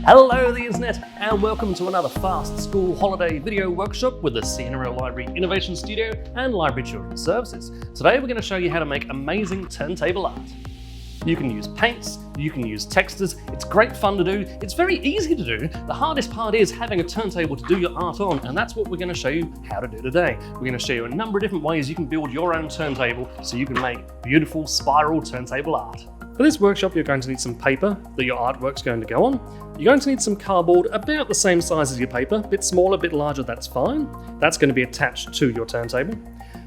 Hello the internet and welcome to another fast school holiday video workshop with the CNRL Library Innovation Studio and Library Children's Services. Today we're going to show you how to make amazing turntable art. You can use paints, you can use textures, it's great fun to do, it's very easy to do. The hardest part is having a turntable to do your art on, and that's what we're going to show you how to do today. We're going to show you a number of different ways you can build your own turntable so you can make beautiful spiral turntable art. For this workshop you're going to need some paper that your artwork's going to go on. You're going to need some cardboard about the same size as your paper, a bit smaller, a bit larger, that's fine. That's going to be attached to your turntable.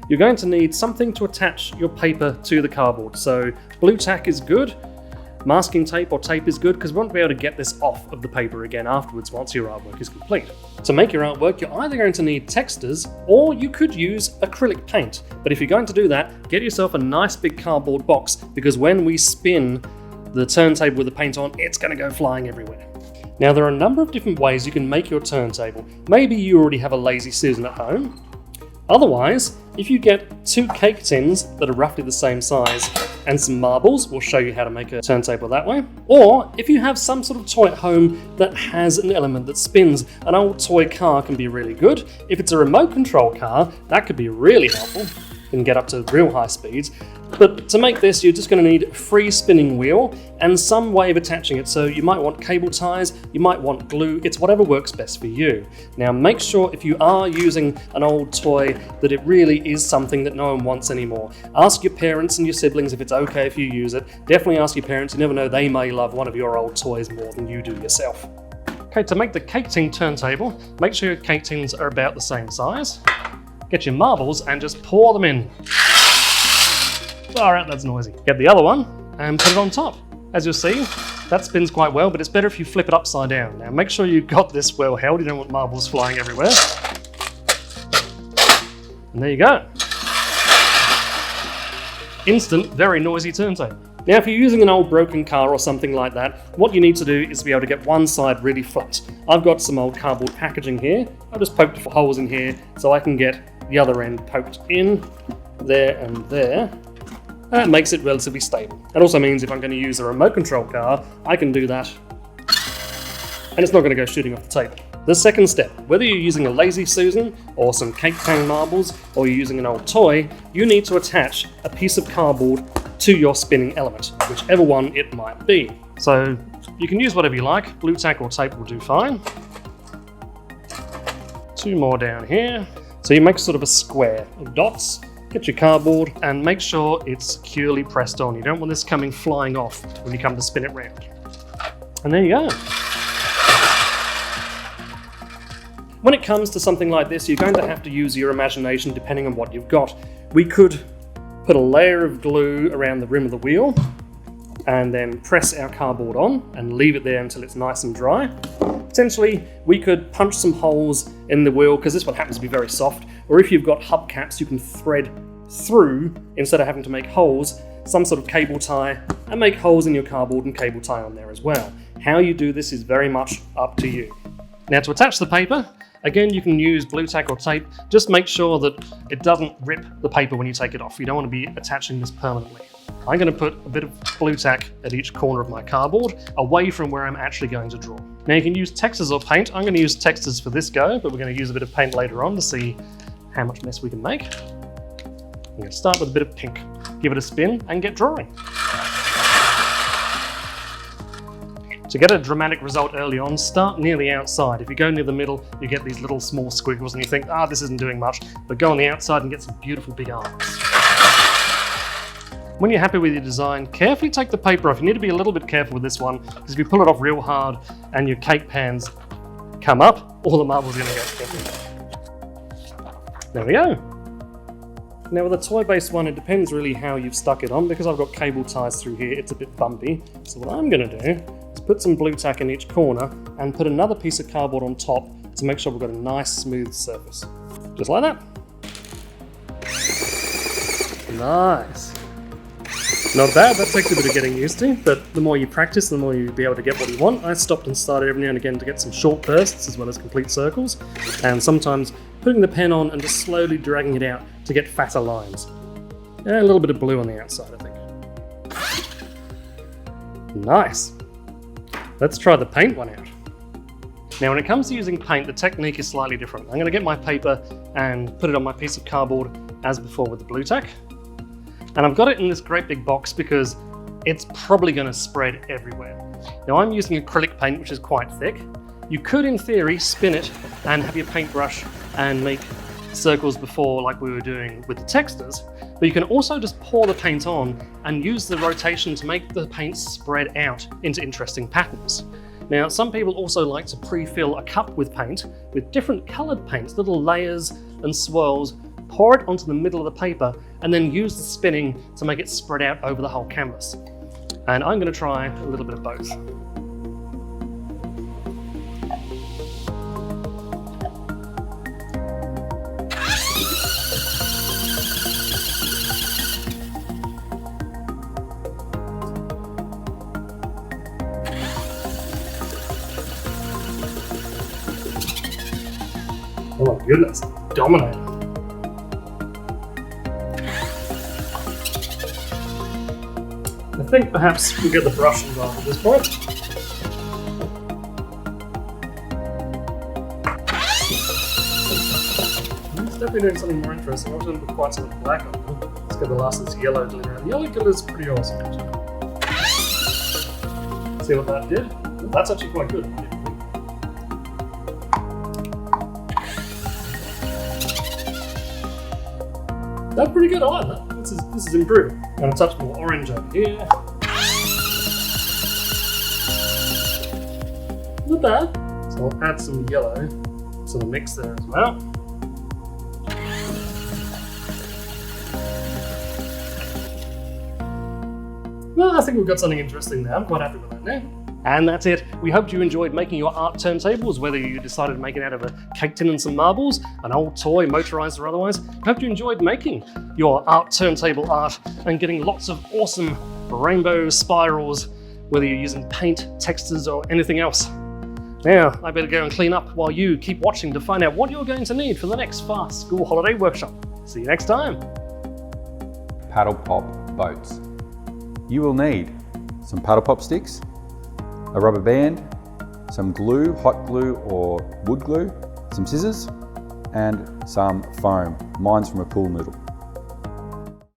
You're going to need something to attach your paper to the cardboard. So blue tack is good, masking tape or tape is good because we want to be able to get this off of the paper again afterwards once your artwork is complete. To make your artwork, you're either going to need textures or you could use acrylic paint. But if you're going to do that, get yourself a nice big cardboard box because when we spin the turntable with the paint on, it's going to go flying everywhere. Now there are a number of different ways you can make your turntable. Maybe you already have a Lazy Susan at home. Otherwise, if you get 2 cake tins that are roughly the same size and some marbles, we'll show you how to make a turntable that way. Or if you have some sort of toy at home that has an element that spins, an old toy car can be really good. If it's a remote control car, that could be really helpful. You can get up to real high speeds. But to make this, you're just going to need a free spinning wheel and some way of attaching it. So you might want cable ties, you might want glue, it's whatever works best for you. Now make sure if you are using an old toy that it really is something that no one wants anymore. Ask your parents and your siblings if it's okay if you use it. Definitely ask your parents, you never know, they may love one of your old toys more than you do yourself. Okay, to make the cake tin turntable, make sure your cake tins are about the same size. Get your marbles and just pour them in. Alright, that's noisy. Get the other one and put it on top. As you'll see, that spins quite well, but it's better if you flip it upside down. Now make sure you've got this well held, you don't want marbles flying everywhere. And there you go. Instant, very noisy turntable. Now if you're using an old broken car or something like that, what you need to do is be able to get one side really flat. I've got some old cardboard packaging here. I've just poked holes in here so I can get the other end poked in, there and there. That makes it relatively stable. It also means if I'm going to use a remote control car, I can do that and it's not going to go shooting off the table. The second step, whether you're using a Lazy Susan or some cake pan marbles or you're using an old toy, you need to attach a piece of cardboard to your spinning element, whichever one it might be. So you can use whatever you like, blue tack or tape will do fine. 2 more down here. So you make sort of a square of dots. Get your cardboard and make sure it's securely pressed on. You don't want this coming flying off when you come to spin it round. And there you go. When it comes to something like this, you're going to have to use your imagination depending on what you've got. We could put a layer of glue around the rim of the wheel and then press our cardboard on and leave it there until it's nice and dry. Potentially, we could punch some holes in the wheel because this one happens to be very soft. Or if you've got hubcaps, you can thread through, instead of having to make holes, some sort of cable tie and make holes in your cardboard and cable tie on there as well. How you do this is very much up to you. Now to attach the paper, again you can use blue tack or tape. Just make sure that it doesn't rip the paper when you take it off. You don't want to be attaching this permanently. I'm going to put a bit of blue tack at each corner of my cardboard, away from where I'm actually going to draw. Now you can use textures or paint. I'm going to use textures for this go, but we're going to use a bit of paint later on to see how much mess we can make. I'm going to start with a bit of pink, give it a spin and get drawing. To get a dramatic result early on, start near the outside. If you go near the middle, you get these little small squiggles and you think, this isn't doing much, but go on the outside and get some beautiful big arms. When you're happy with your design, carefully take the paper off. You need to be a little bit careful with this one, because if you pull it off real hard and your cake pans come up, all the marbles are going to go everywhere. There we go. Now with a toy-based one, it depends really how you've stuck it on. Because I've got cable ties through here, it's a bit bumpy. So what I'm going to do is put some blue tack in each corner and put another piece of cardboard on top to make sure we've got a nice smooth surface. Just like that. Nice. Not bad, that takes a bit of getting used to, but the more you practice, the more you'll be able to get what you want. I stopped and started every now and again to get some short bursts as well as complete circles, and sometimes putting the pen on and just slowly dragging it out to get fatter lines. And a little bit of blue on the outside, I think. Nice. Let's try the paint one out. Now, when it comes to using paint, the technique is slightly different. I'm going to get my paper and put it on my piece of cardboard as before with the Blu Tack. And I've got it in this great big box because it's probably going to spread everywhere. Now, I'm using acrylic paint, which is quite thick. You could, in theory, spin it and have your paintbrush and make circles before, like we were doing with the textures, but you can also just pour the paint on and use the rotation to make the paint spread out into interesting patterns. Now, some people also like to pre-fill a cup with paint with different colored paints, little layers and swirls, pour it onto the middle of the paper, and then use the spinning to make it spread out over the whole canvas. And I'm going to try a little bit of both. Oh my goodness, dominating. I think perhaps we'll get the brush involved at this point. It's definitely doing something more interesting. I'm going to put quite some black on it. Let's get the last of this yellow doing around. The yellow colour is pretty awesome, actually. See what that did? That's actually quite good. That's pretty good. I like that. This is improving. I'm going to touch more orange over here. Not bad. So I'll add some yellow to the mix there as well. Well, I think we've got something interesting there. I'm quite happy with that now. And that's it. We hope you enjoyed making your art turntables, whether you decided to make it out of a cake tin and some marbles, an old toy, motorized or otherwise. Hope you enjoyed making your art turntable art and getting lots of awesome rainbow spirals, whether you're using paint, textures, or anything else. Now, I better go and clean up while you keep watching to find out what you're going to need for the next Fast School Holiday Workshop. See you next time. Paddle pop boats. You will need some paddle pop sticks, a rubber band, some glue, hot glue or wood glue, some scissors, and some foam. Mine's from a pool noodle.